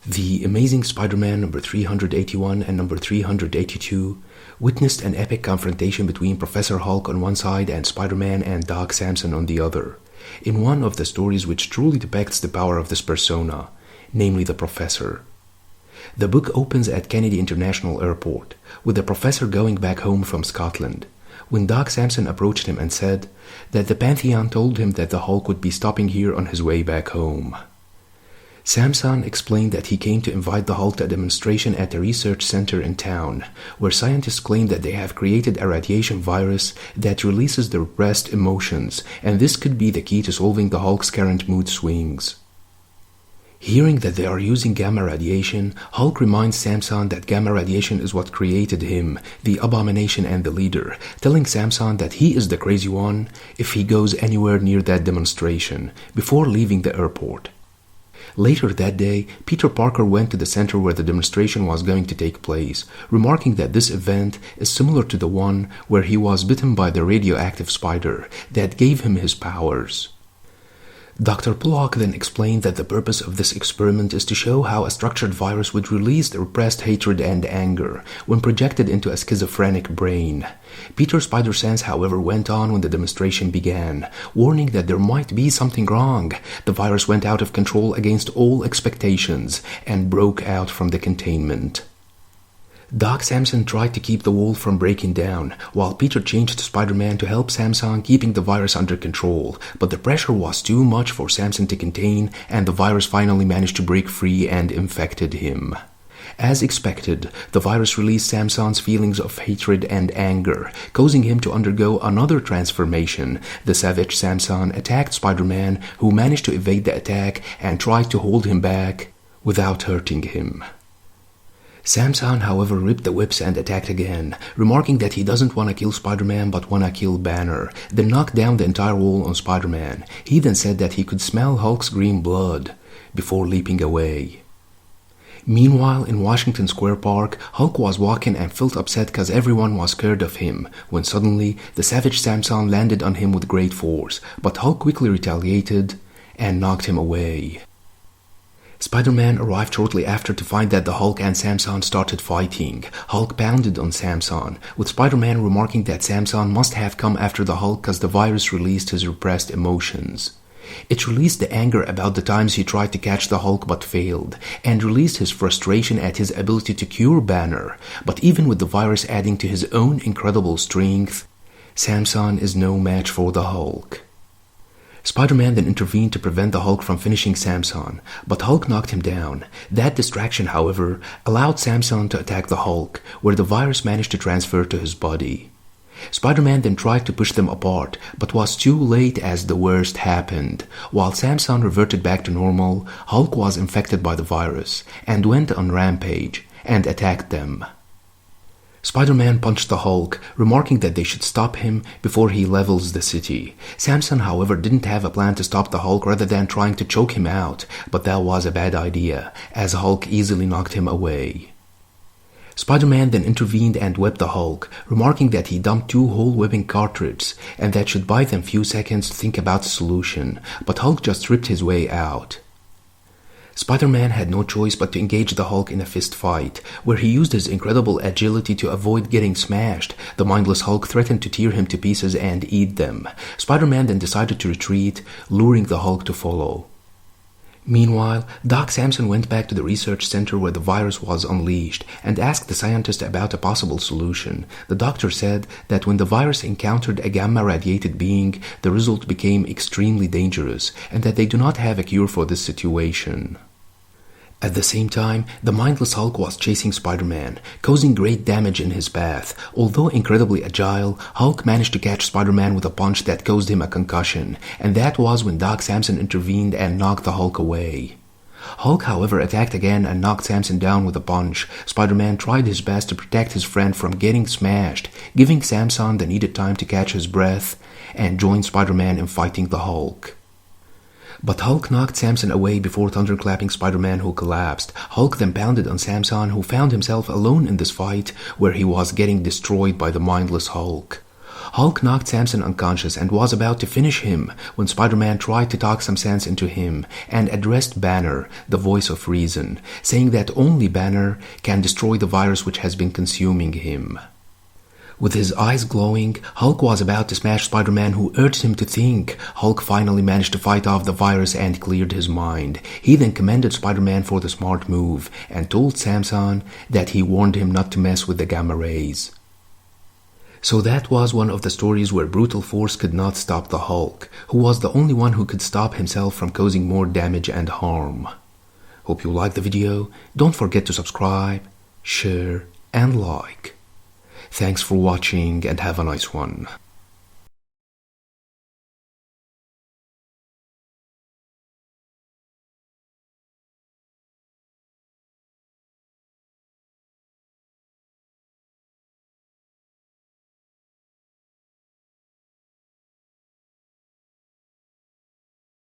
The Amazing Spider-Man number 381 and number 382 witnessed an epic confrontation between Professor Hulk on one side and Spider-Man and Doc Samson on the other, in one of the stories which truly depicts the power of this persona, namely the Professor. The book opens at Kennedy International Airport, with the Professor going back home from Scotland, when Doc Samson approached him and said that the Pantheon told him that the Hulk would be stopping here on his way back home. Samson explained that he came to invite the Hulk to a demonstration at a research center in town, where scientists claim that they have created a radiation virus that releases the repressed emotions, and this could be the key to solving the Hulk's current mood swings. Hearing that they are using gamma radiation, Hulk reminds Samson that gamma radiation is what created him, the abomination and the leader, telling Samson that he is the crazy one if he goes anywhere near that demonstration, before leaving the airport. Later that day, Peter Parker went to the center where the demonstration was going to take place, remarking that this event is similar to the one where he was bitten by the radioactive spider that gave him his powers. Dr. Pollock then explained that the purpose of this experiment is to show how a structured virus would release the repressed hatred and anger when projected into a schizophrenic brain. Peter's spider sense, however, went on when the demonstration began, warning that there might be something wrong. The virus went out of control against all expectations and broke out from the containment. Doc Samson tried to keep the wall from breaking down, while Peter changed to Spider-Man to help Samson keeping the virus under control, but the pressure was too much for Samson to contain, and the virus finally managed to break free and infected him. As expected, the virus released Samson's feelings of hatred and anger, causing him to undergo another transformation. The savage Samson attacked Spider-Man, who managed to evade the attack and tried to hold him back without hurting him. Samson, however, ripped the whips and attacked again, remarking that he doesn't want to kill Spider-Man but want to kill Banner, then knocked down the entire wall on Spider-Man. He then said that he could smell Hulk's green blood before leaping away. Meanwhile, in Washington Square Park, Hulk was walking and felt upset because everyone was scared of him, when suddenly the savage Samson landed on him with great force, but Hulk quickly retaliated and knocked him away. Spider-Man arrived shortly after to find that the Hulk and Samson started fighting. Hulk pounded on Samson, with Spider-Man remarking that Samson must have come after the Hulk because the virus released his repressed emotions. It released the anger about the times he tried to catch the Hulk but failed, and released his frustration at his ability to cure Banner. But even with the virus adding to his own incredible strength, Samson is no match for the Hulk. Spider-Man then intervened to prevent the Hulk from finishing Samson, but Hulk knocked him down. That distraction, however, allowed Samson to attack the Hulk, where the virus managed to transfer to his body. Spider-Man then tried to push them apart, but was too late as the worst happened. While Samson reverted back to normal, Hulk was infected by the virus and went on rampage and attacked them. Spider-Man punched the Hulk, remarking that they should stop him before he levels the city. Samson, however, didn't have a plan to stop the Hulk rather than trying to choke him out, but that was a bad idea, as Hulk easily knocked him away. Spider-Man then intervened and whipped the Hulk, remarking that he dumped 2 whole whipping cartridges and that should buy them few seconds to think about the solution, but Hulk just ripped his way out. Spider-Man had no choice but to engage the Hulk in a fist fight, where he used his incredible agility to avoid getting smashed. The mindless Hulk threatened to tear him to pieces and eat them. Spider-Man then decided to retreat, luring the Hulk to follow. Meanwhile, Doc Samson went back to the research center where the virus was unleashed and asked the scientist about a possible solution. The doctor said that when the virus encountered a gamma-radiated being, the result became extremely dangerous and that they do not have a cure for this situation. At the same time, the mindless Hulk was chasing Spider-Man, causing great damage in his path. Although incredibly agile, Hulk managed to catch Spider-Man with a punch that caused him a concussion, and that was when Doc Samson intervened and knocked the Hulk away. Hulk, however, attacked again and knocked Samson down with a punch. Spider-Man tried his best to protect his friend from getting smashed, giving Samson the needed time to catch his breath and join Spider-Man in fighting the Hulk. But Hulk knocked Samson away before thunderclapping Spider-Man, who collapsed. Hulk then pounded on Samson, who found himself alone in this fight where he was getting destroyed by the mindless Hulk. Hulk knocked Samson unconscious and was about to finish him when Spider-Man tried to talk some sense into him and addressed Banner, the voice of reason, saying that only Banner can destroy the virus which has been consuming him. With his eyes glowing, Hulk was about to smash Spider-Man, who urged him to think. Hulk finally managed to fight off the virus and cleared his mind. He then commended Spider-Man for the smart move and told Samson that he warned him not to mess with the gamma rays. So that was one of the stories where brutal force could not stop the Hulk, who was the only one who could stop himself from causing more damage and harm. Hope you liked the video. Don't forget to subscribe, share, and like. Thanks for watching and have a nice one.